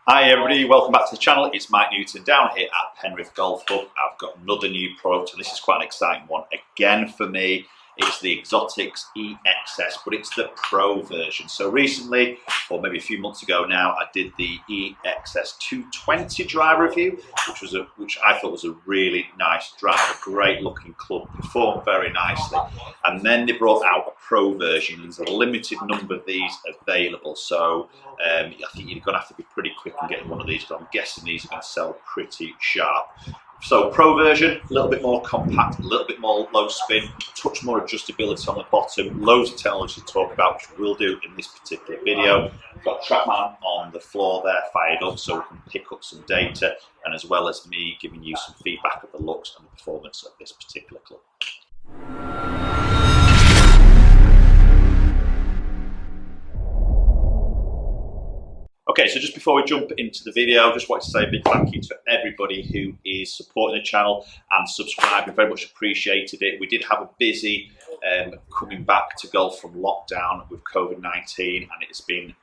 Hi everybody, welcome back to the channel. It's Mike Newton down here at Penrith Golf Club. I've got another new product and this is quite an exciting one again for me. It's the Exotics EXS, but it's the Pro version. So recently, or maybe a few months ago now, I did the EXS 220 driver review, which I thought was a really nice driver, great looking club, performed very nicely. And then they brought out a Pro version. There's a limited number of these available, so I think you're going to have to be pretty quick in getting one of these, because I'm guessing these are going to sell pretty sharp. So Pro version, a little bit more compact, a little bit more low spin, touch more adjustability on the bottom, loads of technology to talk about, which we'll do in this particular video. We've got TrackMan on the floor there fired up so we can pick up some data, and as well as me giving you some feedback of the looks and the performance of this particular club. Okay, so just before we jump into the video, I just want to say a big thank you to everybody who is supporting the channel and subscribing. Very much appreciated it. We did have a busy coming back to golf from lockdown with COVID-19, and it's been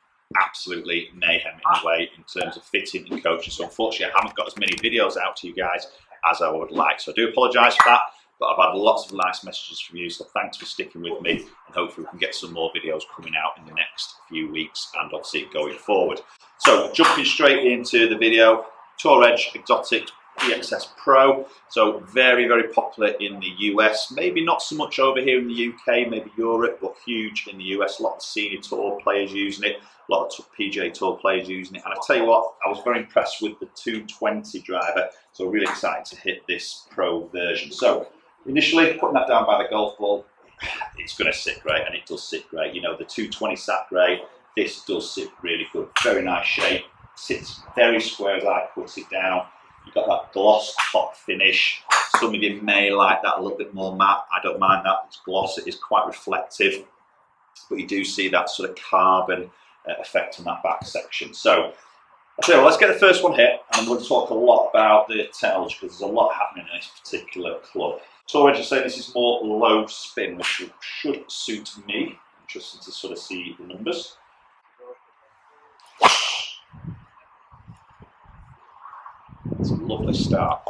absolutely mayhem in a way in terms of fitting and coaching. So unfortunately, I haven't got as many videos out to you guys as I would like. So I do apologise for that, but I've had lots of nice messages from you, so thanks for sticking with me, and hopefully we can get some more videos coming out in the next few weeks and obviously going forward. So jumping straight into the video, Tour Edge Exotics EXS Pro. So very, very popular in the US, maybe not so much over here in the UK, maybe Europe, but huge in the US. A lot of senior tour players using it, a lot of PGA Tour players using it. And I tell you what, I was very impressed with the 220 driver, so really excited to hit this Pro version. So initially, putting that down by the golf ball, it's going to sit great, and it does sit great. You know, the 220 sat great. This does sit really good, very nice shape, sits very square as I put it down. You've got that gloss top finish. Some of you may like that a little bit more matte. I don't mind that, it's gloss, it is quite reflective, but you do see that sort of carbon effect on that back section. So, well, let's get the first one here, and I'm going to talk a lot about the technology because there's a lot happening in this particular club. Tour Edge, I say this is more low spin, which should suit me. Interesting to sort of see the numbers. It's a lovely start.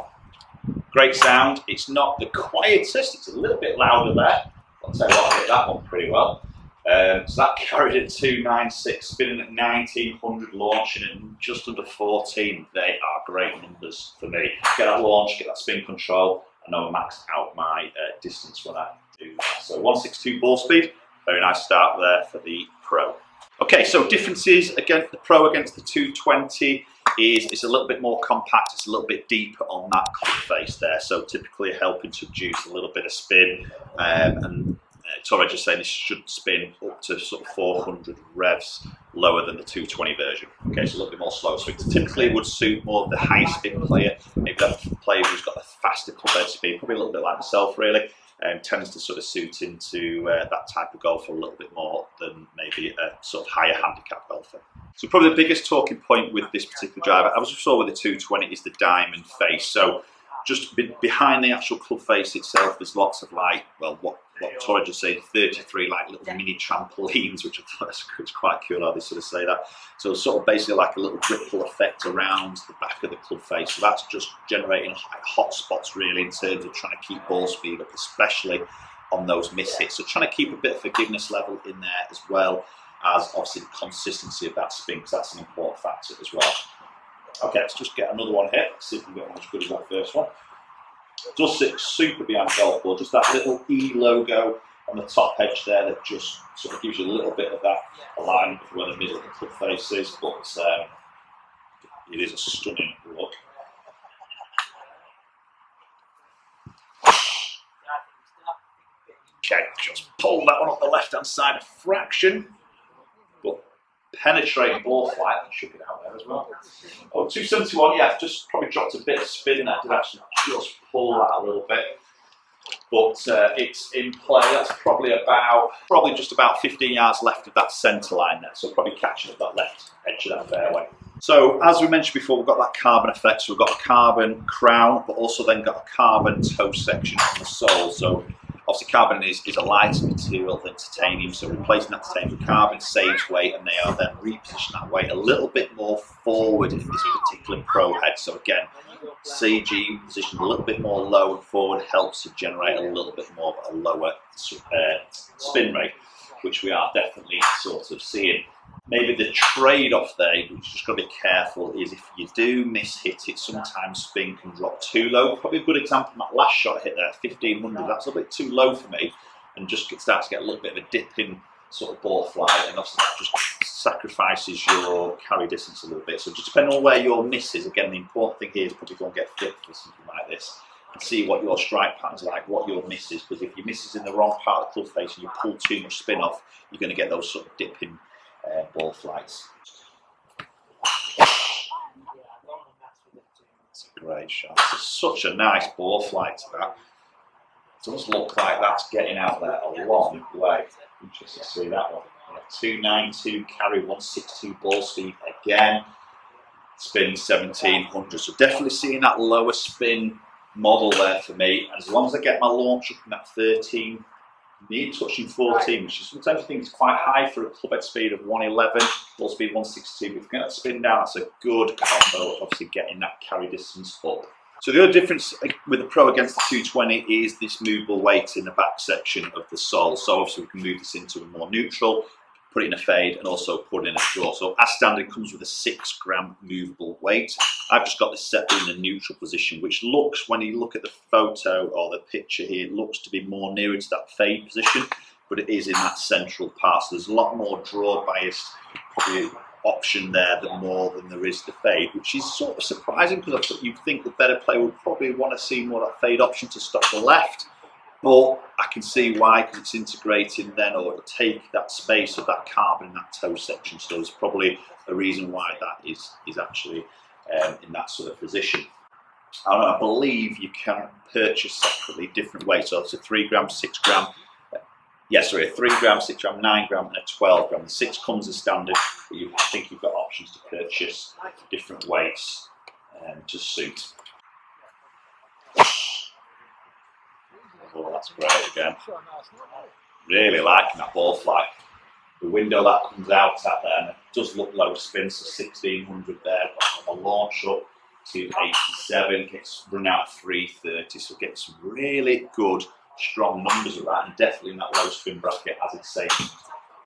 Great sound. It's not the quietest, it's a little bit louder there. I'll tell you what, I hit that one pretty well. So that carried at 296, spinning at 1900, launching at just under 14. They are great numbers for me. Get that launch, get that spin control. I know I maxed out my distance when I do that. So 162 ball speed, very nice start there for the Pro. Okay, so differences against the Pro against the 220 is it's a little bit more compact, it's a little bit deeper on that club face there, so typically helping to produce a little bit of spin, and Tour Edge is saying this should spin up to sort of 400 revs lower than the 220 version. Okay, so a little bit more slow. So it typically would suit more of the high spin player, maybe that player who's got a faster club head speed, probably a little bit like myself really, and tends to sort of suit into that type of golfer a little bit more than maybe a sort of higher handicap golfer. So probably the biggest talking point with this particular driver, as we saw with the 220, is the diamond face. So just behind the actual club face itself, there's lots of like, well, what Tour Edge is saying, 33 like little mini trampolines, which I thought was quite cool how they sort of say that. So sort of basically like a little ripple effect around the back of the club face. So that's just generating hot spots really in terms of trying to keep ball speed up, especially on those miss hits. So trying to keep a bit of forgiveness level in there, as well as obviously the consistency of that spin, because that's an important factor as well. Okay, let's just get another one here. Let's see if we can get one as good as that first one. Does sit super behind the golf ball, just that little E logo on the top edge there that just sort of gives you a little bit of that alignment with where the middle of the club face is, but it is a stunning look. Okay, just pull that one up the left hand side a fraction, but penetrating ball flight, that should get out there as well. Oh, 271, yeah, just probably dropped a bit of spin there. Did actually just pull that a little bit, but it's in play. That's probably just about 15 yards left of that centre line there, so probably catching up that left edge of that fairway. So as we mentioned before, we've got that carbon effect. So we've got a carbon crown, but also then got a carbon toe section on the sole. So Obviously carbon is a lighter material than titanium, so replacing that titanium with carbon saves weight, and they are then repositioning that weight a little bit more forward in this particular Pro head. So again, CG positioned a little bit more low and forward helps to generate a little bit more of a lower spin rate, which we are definitely sort of seeing. Maybe the trade-off there, which you just got to be careful, is if you do miss-hit it, sometimes spin can drop too low. Probably a good example, that last shot I hit there, 1500, that's a little bit too low for me, and just starts to get a little bit of a dip in sort of ball flight, and obviously that just sacrifices your carry distance a little bit. So just depending on where your miss is, again, the important thing here is probably go and get fit for something like this, and see what your strike pattern's like, what your miss is, because if your miss is in the wrong part of the club face and you pull too much spin off, you're going to get those sort of dipping ball flights. That's a great shot. It's such a nice ball flight to that. It does look like that's getting out there a long way. Interesting to see that one. 292 carry, 162 ball speed again. Spin 1700. So definitely seeing that lower spin model there for me. And as long as I get my launch up in that 13, near touching 14, which is sometimes I think is quite high for a club head speed of 111, ball speed 162. But if you get that spin down, that's a good combo of obviously getting that carry distance up. So the other difference with the Pro against the 220 is this movable weight in the back section of the sole. So obviously we can move this into a more neutral, put it in a fade, and also put it in a draw. So as standard, it comes with a 6 gram movable weight. I've just got this set in the neutral position, which looks, when you look at the photo or the picture here, it looks to be more nearer to that fade position, but it is in that central part. So there's a lot more draw biased probably option there than there is the fade, which is sort of surprising, because I thought you'd think the better player would probably want to see more of that fade option to stop the left. But I can see why, because it's integrating then, or it'll take that space of that carbon in that toe section. So there's probably a reason why that is actually in that sort of position. I believe you can purchase separately different weights. So it's a 3 gram, 6 gram. Yes, sorry, a 3 gram, 6 gram, 9 gram, and a 12 gram. The 6 comes as standard, but I think you've got options to purchase different weights to suit. Oh, that's great again. Really liking that ball flight. The window that comes out at there, and it does look low spin, so 1600 there. Got a launch up to 87, gets run out 330, so get some really good, strong numbers of that, and definitely in that low spin bracket as it's saying.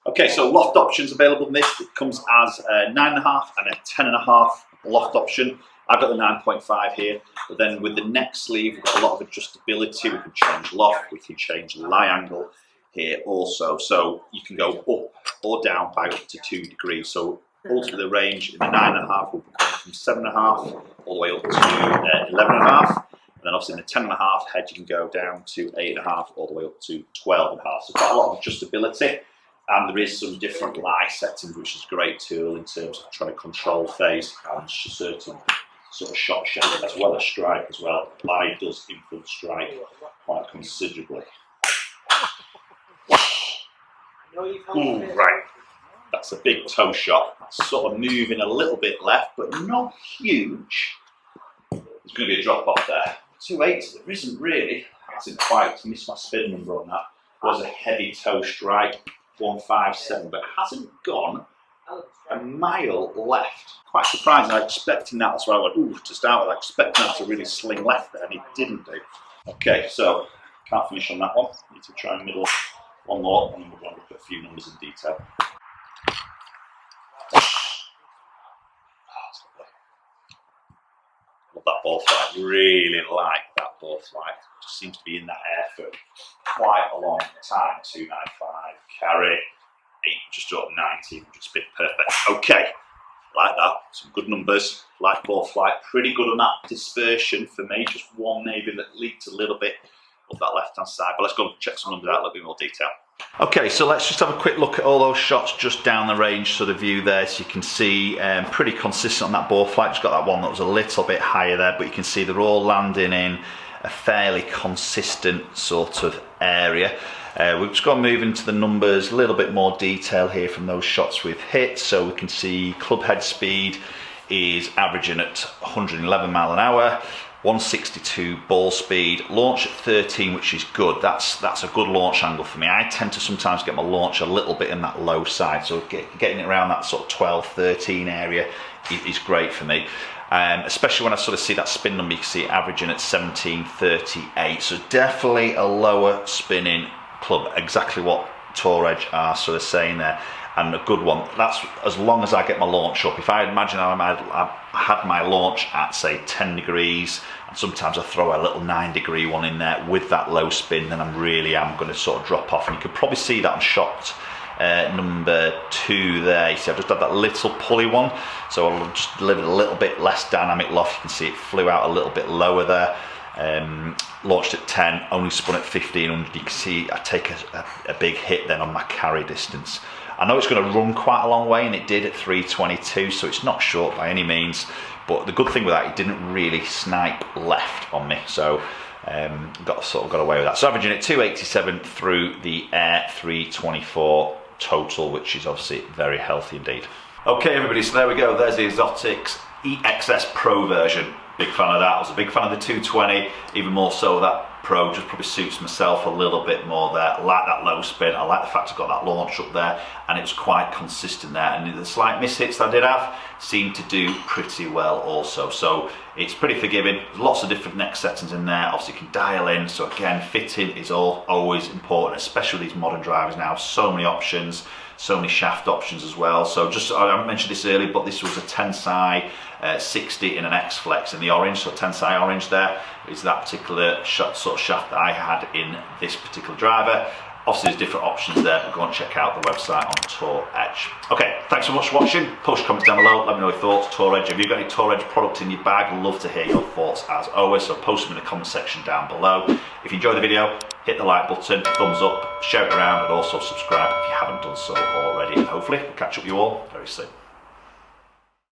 Okay, so loft options available in this. It comes as a 9.5 and a 10.5 loft option. I've got the 9.5 here, but then with the neck sleeve, we've got a lot of adjustability. We can change loft, we can change lie angle here also. So you can go up or down by up to 2 degrees. So ultimately the range in the 9.5 will be going from 7.5 all the way up to 11.5. And then obviously in the 10.5 head, you can go down to 8.5 all the way up to 12.5. So quite a lot of adjustability. And there is some different lie settings, which is a great tool in terms of trying to control phase and certain sort of shot shape as well as strike as well. Lie does influence strike quite considerably. Ooh, right. That's a big toe shot. That's sort of moving a little bit left, but not huge. There's going to be a drop off there. 280, there isn't really. I hasn't quite missed my spin number on that. It was a heavy toe strike, 157, but it hasn't gone a mile left. Quite surprising. I was expecting that. That's why I went, ooh, to start with. I expected that to really sling left there, and it didn't do. Okay, so can't finish on that one. Need to try and middle one more, and then we're going to look at a few numbers in detail. Love that ball flight. Really like that ball flight. Just seems to be in that air for quite a long time. 295 carry, 8 just up 90, just been perfect. Okay, like that. Some good numbers. Like ball flight. Pretty good on that dispersion for me. Just one maybe that leaked a little bit of that left hand side. But let's go and check some numbers out in a little bit more detail. Okay, so let's just have a quick look at all those shots just down the range sort of view there. So you can see pretty consistent on that ball flight. Just got that one that was a little bit higher there, but you can see they're all landing in a fairly consistent sort of area. We've just got to move into the numbers, a little bit more detail here from those shots we've hit. So we can see club head speed is averaging at 111 mile an hour. 162 ball speed, launch at 13, which is good. That's a good launch angle for me. I tend to sometimes get my launch a little bit in that low side, so getting it around that sort of 12, 13 area is great for me. Especially when I sort of see that spin number, you can see it averaging at 1738. So definitely a lower spinning club, exactly what Tour Edge are sort of saying there, and a good one. That's as long as I get my launch up. If I imagine I had my launch at say 10 degrees, and sometimes I throw a little 9-degree one in there with that low spin, then I really am going to sort of drop off. And you can probably see that on shot number 2 there. You see I've just had that little pulley one, so I'll just deliver a little bit less dynamic loft. You can see it flew out a little bit lower there. Launched at 10, only spun at 1500. You can see I take a big hit then on my carry distance. I know it's going to run quite a long way, and it did at 322, so it's not short by any means, but the good thing with that, it didn't really snipe left on me, so got away with that. So averaging at 287 through the air, 324 total, which is obviously very healthy indeed. Okay everybody, so there we go, there's the Exotics EXS Pro version. Big fan of that. I was a big fan of the 220, even more so that Pro just probably suits myself a little bit more there. I like that low spin, I like the fact I've got that launch up there, and it was quite consistent there, and the slight mishits that I did have seemed to do pretty well also, so it's pretty forgiving. There's lots of different neck settings in there, obviously you can dial in, so again, fitting is always important, especially with these modern drivers now, so many options, so many shaft options as well. So just, I mentioned this earlier, but this was a Tensai 60 in an X Flex in the orange, so Tensai orange there is that particular sort of shaft that I had in this particular driver. Obviously there's different options there, but go and check out the website on Tour Edge. Okay, thanks so much for watching. Post your comments down below, let me know your thoughts. Tour Edge, have you got any Tour Edge product in your bag? I'd love to hear your thoughts as always, so post them in the comment section down below. If you enjoyed the video, hit the like button, thumbs up, share it around, and also subscribe if you haven't done so already. And hopefully we'll catch up with you all very soon.